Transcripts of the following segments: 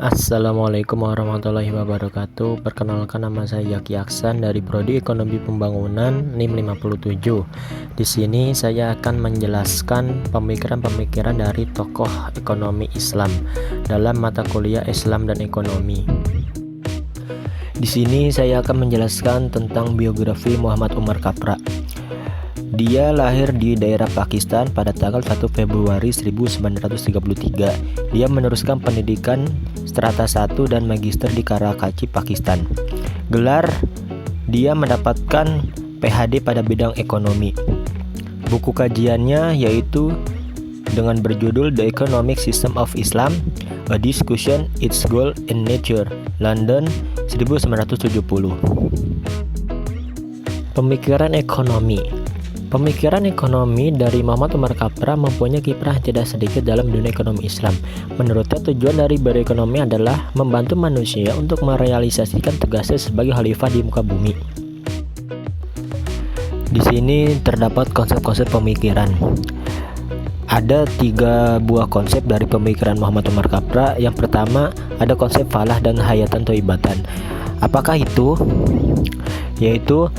Assalamualaikum warahmatullahi wabarakatuh. Perkenalkan, nama saya Yaki Aksan dari Prodi Ekonomi Pembangunan NIM 57. Di sini saya akan menjelaskan pemikiran-pemikiran dari tokoh ekonomi Islam dalam mata kuliah Islam dan Ekonomi. Di sini saya akan menjelaskan tentang biografi Muhammad Umar Kapra. Dia lahir di daerah Pakistan pada tanggal 1 Februari 1933. Dia meneruskan pendidikan strata 1 dan magister di Karachi, Pakistan. Gelar dia mendapatkan PhD pada bidang ekonomi. Buku kajiannya yaitu dengan berjudul The Economic System of Islam, A Discussion, Its Goal and Nature, London 1970. Pemikiran ekonomi. Pemikiran ekonomi dari Muhammad Umar Kapra mempunyai kiprah tidak sedikit dalam dunia ekonomi Islam. Menurutnya, tujuan dari berekonomi adalah membantu manusia untuk merealisasikan tugasnya sebagai khalifah di muka bumi. Di sini terdapat konsep-konsep pemikiran. Ada 3 buah konsep dari pemikiran Muhammad Umar Kapra. Yang pertama, ada konsep falah dan hayatan toibatan. Apakah itu? Yaitu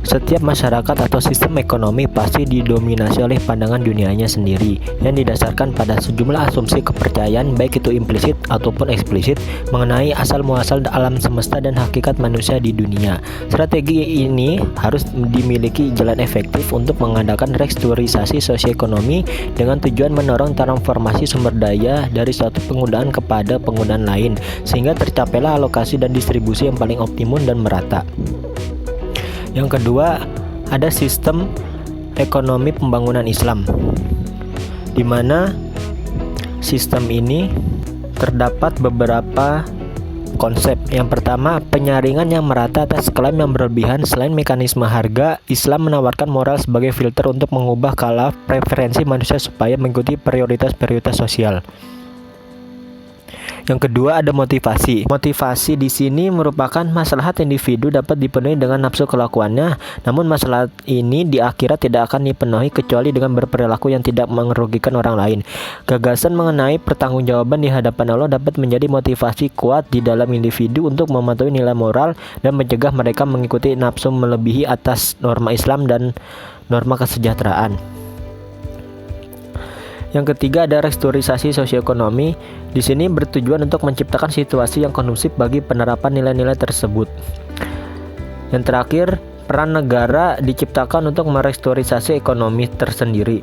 setiap masyarakat atau sistem ekonomi pasti didominasi oleh pandangan dunianya sendiri yang didasarkan pada sejumlah asumsi kepercayaan, baik itu implisit ataupun eksplisit, mengenai asal-muasal alam semesta dan hakikat manusia di dunia. Strategi ini harus dimiliki jalan efektif untuk mengadakan restrukturisasi sosioekonomi dengan tujuan mendorong transformasi sumber daya dari suatu penggunaan kepada penggunaan lain, sehingga tercapailah alokasi dan distribusi yang paling optimum dan merata. Yang kedua, ada sistem ekonomi pembangunan Islam, di mana sistem ini terdapat beberapa konsep. Yang pertama, penyaringan yang merata atas klaim yang berlebihan. Selain mekanisme harga, Islam menawarkan moral sebagai filter untuk mengubah skala preferensi manusia supaya mengikuti prioritas-prioritas sosial. Yang kedua, ada motivasi. Motivasi di sini merupakan maslahat individu dapat dipenuhi dengan nafsu kelakuannya, namun masalah ini di akhirat tidak akan dipenuhi kecuali dengan berperilaku yang tidak merugikan orang lain. Gagasan mengenai pertanggungjawaban di hadapan Allah dapat menjadi motivasi kuat di dalam individu untuk mematuhi nilai moral dan mencegah mereka mengikuti nafsu melebihi atas norma Islam dan norma kesejahteraan. Yang ketiga, ada restrukturisasi sosioekonomi. Di sini bertujuan untuk menciptakan situasi yang kondusif bagi penerapan nilai-nilai tersebut. Yang terakhir, peran negara diciptakan untuk merestrukturisasi ekonomi tersendiri.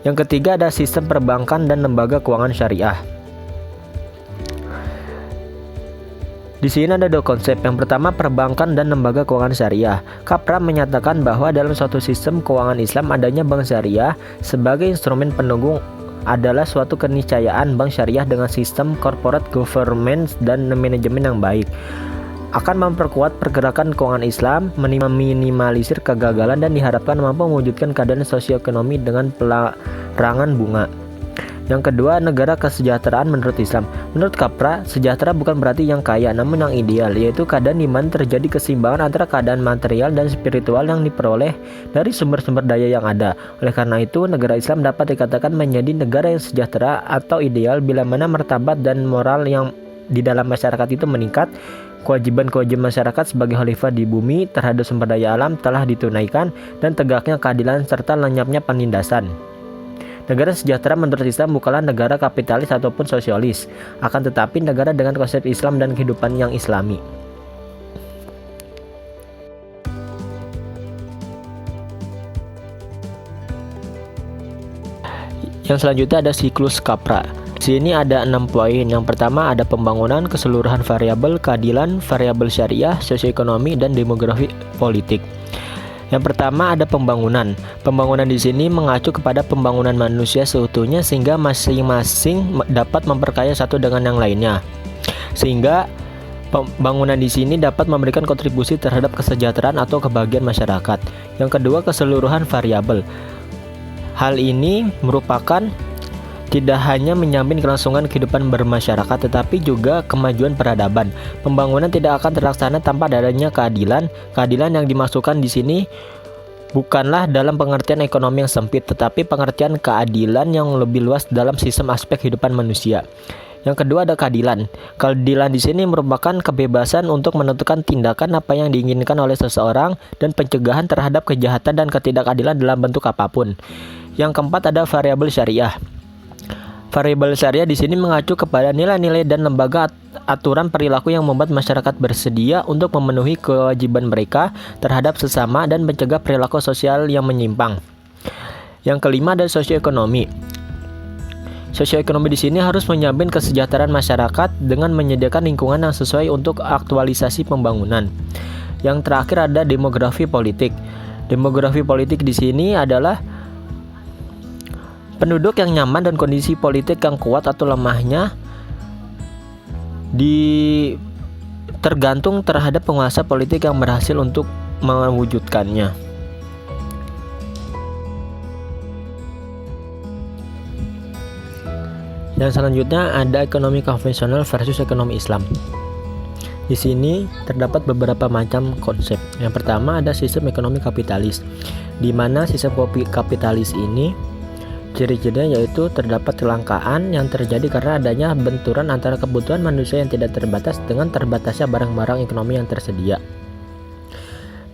Yang ketiga, ada sistem perbankan dan lembaga keuangan syariah. Di sini ada 2 konsep. Yang pertama, perbankan dan lembaga keuangan syariah. Kapra menyatakan bahwa dalam suatu sistem keuangan Islam adanya bank syariah sebagai instrumen pendukung adalah suatu keniscayaan. Bank syariah dengan sistem corporate governance dan manajemen yang baik akan memperkuat pergerakan keuangan Islam, meminimalisir kegagalan, dan diharapkan mampu mewujudkan keadaan sosioekonomi dengan pelarangan bunga. Yang kedua, negara kesejahteraan menurut Islam. Menurut Kapra, sejahtera bukan berarti yang kaya, namun yang ideal, yaitu keadaan di mana terjadi keseimbangan antara keadaan material dan spiritual yang diperoleh dari sumber-sumber daya yang ada. Oleh karena itu, negara Islam dapat dikatakan menjadi negara yang sejahtera atau ideal bila mana martabat dan moral yang di dalam masyarakat itu meningkat. Kewajiban-kewajiban masyarakat sebagai khalifah di bumi terhadap sumber daya alam telah ditunaikan, dan tegaknya keadilan serta lenyapnya penindasan. Negara sejahtera menurut Islam bukanlah negara kapitalis ataupun sosialis, akan tetapi negara dengan konsep Islam dan kehidupan yang Islami. Yang selanjutnya ada siklus Kapra. Di sini ada 6 poin. Yang pertama, ada pembangunan, keseluruhan variabel, keadilan, variabel syariah, sosioekonomi, dan demografi politik. Yang pertama, ada pembangunan. Pembangunan di sini mengacu kepada pembangunan manusia seutuhnya sehingga masing-masing dapat memperkaya satu dengan yang lainnya. Sehingga pembangunan di sini dapat memberikan kontribusi terhadap kesejahteraan atau kebahagiaan masyarakat. Yang kedua, keseluruhan variabel. Hal ini merupakan tidak hanya menjamin kelangsungan kehidupan bermasyarakat, tetapi juga kemajuan peradaban. Pembangunan tidak akan terlaksana tanpa adanya keadilan. Keadilan yang dimasukkan di sini bukanlah dalam pengertian ekonomi yang sempit, tetapi pengertian keadilan yang lebih luas dalam sistem aspek kehidupan manusia. Yang kedua ada keadilan. Keadilan di sini merupakan kebebasan untuk menentukan tindakan apa yang diinginkan oleh seseorang dan pencegahan terhadap kejahatan dan ketidakadilan dalam bentuk apapun. Yang keempat ada variabel syariah. Variabel syariah di sini mengacu kepada nilai-nilai dan lembaga aturan perilaku yang membuat masyarakat bersedia untuk memenuhi kewajiban mereka terhadap sesama dan mencegah perilaku sosial yang menyimpang. Yang kelima ada sosioekonomi. Sosioekonomi di sini harus menjamin kesejahteraan masyarakat dengan menyediakan lingkungan yang sesuai untuk aktualisasi pembangunan. Yang terakhir ada demografi politik. Demografi politik di sini adalah penduduk yang nyaman dan kondisi politik yang kuat atau lemahnya tergantung terhadap penguasa politik yang berhasil untuk mewujudkannya. Yang selanjutnya ada ekonomi konvensional versus ekonomi Islam. Di sini terdapat beberapa macam konsep. Yang pertama ada sistem ekonomi kapitalis, di mana sistem kapitalis ini ciri-cirinya yaitu terdapat kelangkaan yang terjadi karena adanya benturan antara kebutuhan manusia yang tidak terbatas dengan terbatasnya barang-barang ekonomi yang tersedia.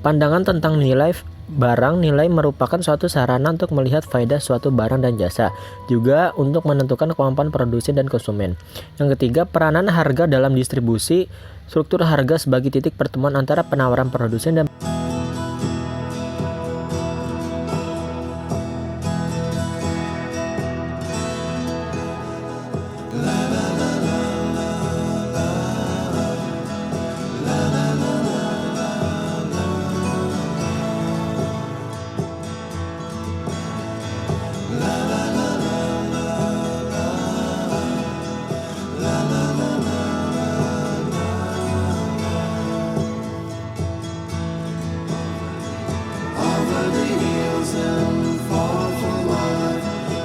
Pandangan tentang nilai barang nilai merupakan suatu sarana untuk melihat faedah suatu barang dan jasa, juga untuk menentukan kemampuan produsen dan konsumen. Yang ketiga, peranan harga dalam distribusi. Struktur harga sebagai titik pertemuan antara penawaran produsen dan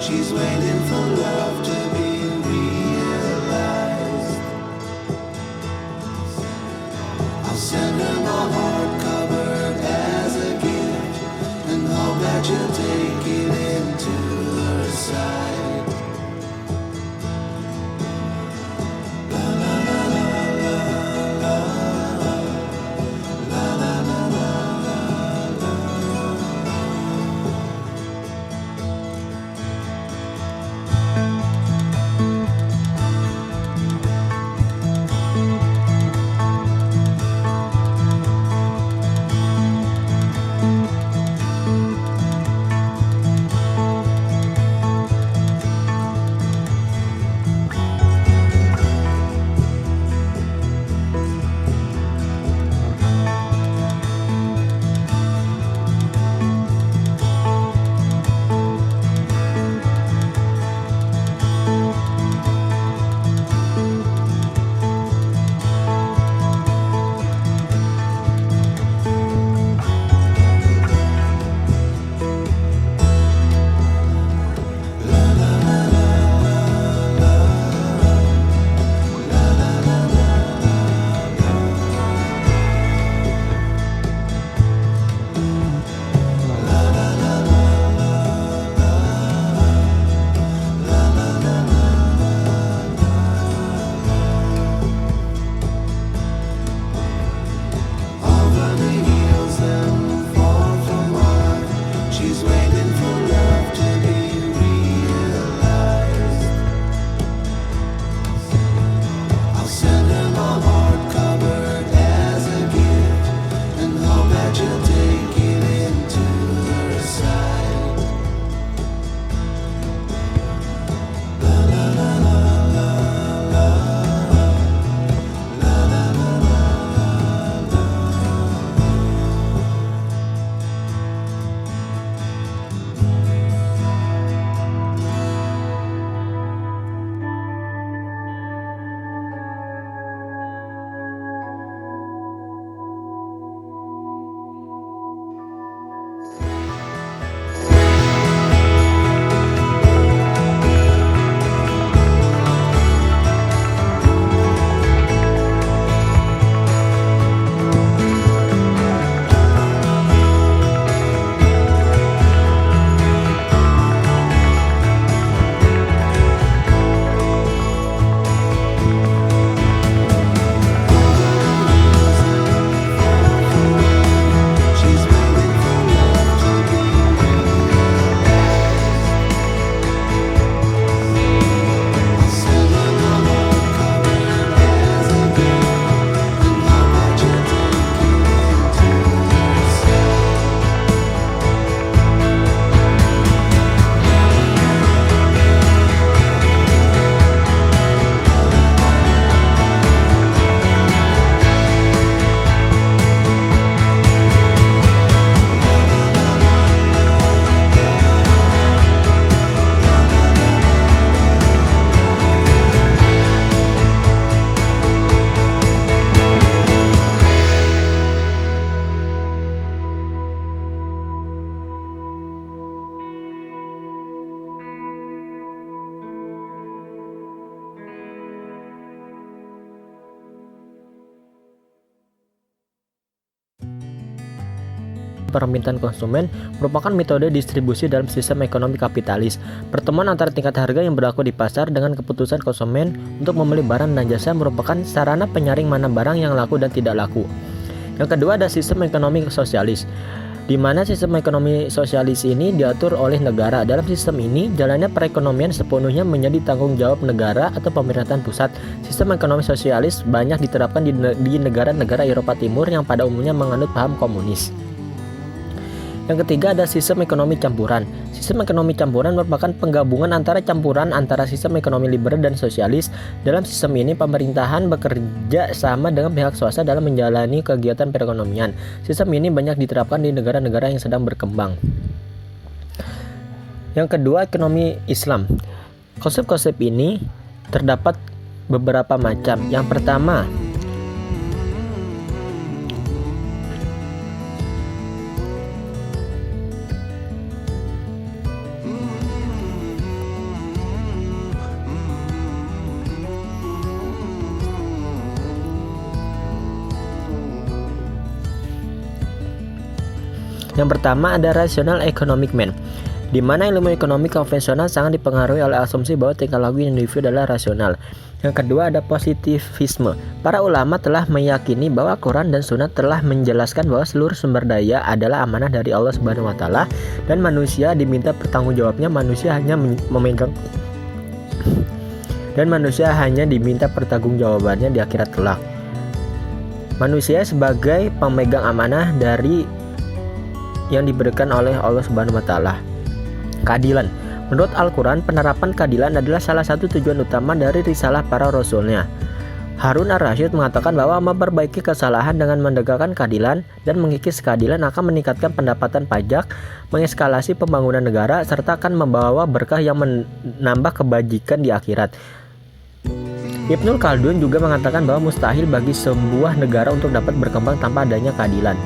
She's waiting for love to be realized. I'll send her my heart covered as a gift, and hope that you'll take it into her side. La la la la la la la la la la. permintaan konsumen merupakan metode distribusi dalam sistem ekonomi kapitalis. Pertemuan antara tingkat harga yang berlaku di pasar dengan keputusan konsumen untuk membeli barang dan jasa merupakan sarana penyaring mana barang yang laku dan tidak laku. Yang kedua ada sistem ekonomi sosialis, di mana sistem ekonomi sosialis ini diatur oleh negara. Dalam sistem ini, jalannya perekonomian sepenuhnya menjadi tanggung jawab negara atau pemerintahan pusat. Sistem ekonomi sosialis banyak diterapkan di negara-negara Eropa Timur yang pada umumnya menganut paham komunis. Yang ketiga ada sistem ekonomi campuran. Sistem ekonomi campuran merupakan penggabungan antara campuran antara sistem ekonomi liberal dan sosialis. Dalam sistem ini pemerintahan bekerja sama dengan pihak swasta dalam menjalani kegiatan perekonomian. Sistem ini banyak diterapkan di negara-negara yang sedang berkembang. Yang kedua, ekonomi Islam. Konsep-konsep ini terdapat beberapa macam. Yang pertama, ada rational economic man, di mana ilmu ekonomi konvensional sangat dipengaruhi oleh asumsi bahwa tingkah laku individu adalah rasional. Yang kedua ada positivisme. Para ulama telah meyakini bahwa Quran dan Sunnah telah menjelaskan bahwa seluruh sumber daya adalah amanah dari Allah Subhanahu wa taala dan manusia diminta pertanggungjawabnya, manusia hanya diminta pertanggungjawabannya di akhirat kelak. Manusia sebagai pemegang amanah dari yang diberikan oleh Allah Subhanahu wa taala. Keadilan. Menurut Al-Quran, penerapan keadilan adalah salah satu tujuan utama dari risalah para rasulnya. Harun ar-Rasyid mengatakan bahwa memperbaiki kesalahan dengan menegakkan keadilan dan mengikis keadilan akan meningkatkan pendapatan pajak, mengeskalasi pembangunan negara, serta akan membawa berkah yang menambah kebajikan di akhirat. Ibnul Khaldun juga mengatakan bahwa mustahil bagi sebuah negara untuk dapat berkembang tanpa adanya keadilan.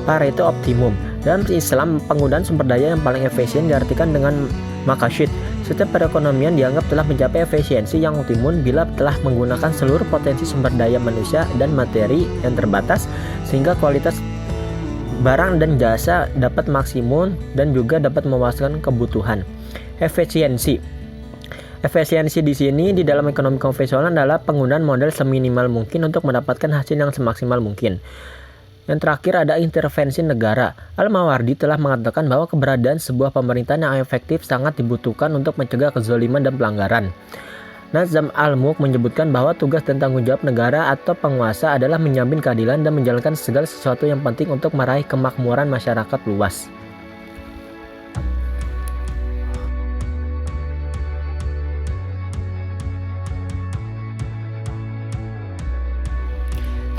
Pareto optimum. Dalam Islam, penggunaan sumber daya yang paling efisien diartikan dengan maqasid. Setiap perekonomian dianggap telah mencapai efisiensi yang optimum bila telah menggunakan seluruh potensi sumber daya manusia dan materi yang terbatas, sehingga kualitas barang dan jasa dapat maksimum dan juga dapat memuaskan kebutuhan. Efisiensi di sini di dalam ekonomi konvensional adalah penggunaan modal seminimal mungkin untuk mendapatkan hasil yang semaksimal mungkin. Yang terakhir ada intervensi negara. Al-Mawardi telah mengatakan bahwa keberadaan sebuah pemerintahan yang efektif sangat dibutuhkan untuk mencegah kezaliman dan pelanggaran. Nazam al-Mulk menyebutkan bahwa tugas dan tanggung jawab negara atau penguasa adalah menjamin keadilan dan menjalankan segala sesuatu yang penting untuk meraih kemakmuran masyarakat luas.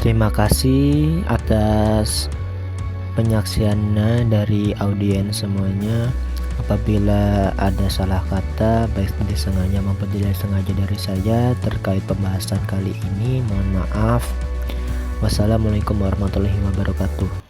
Terima kasih atas penyaksiannya dari audiens semuanya. Apabila ada salah kata baik disengaja maupun tidak sengaja dari saya terkait pembahasan kali ini, mohon maaf. Wassalamualaikum warahmatullahi wabarakatuh.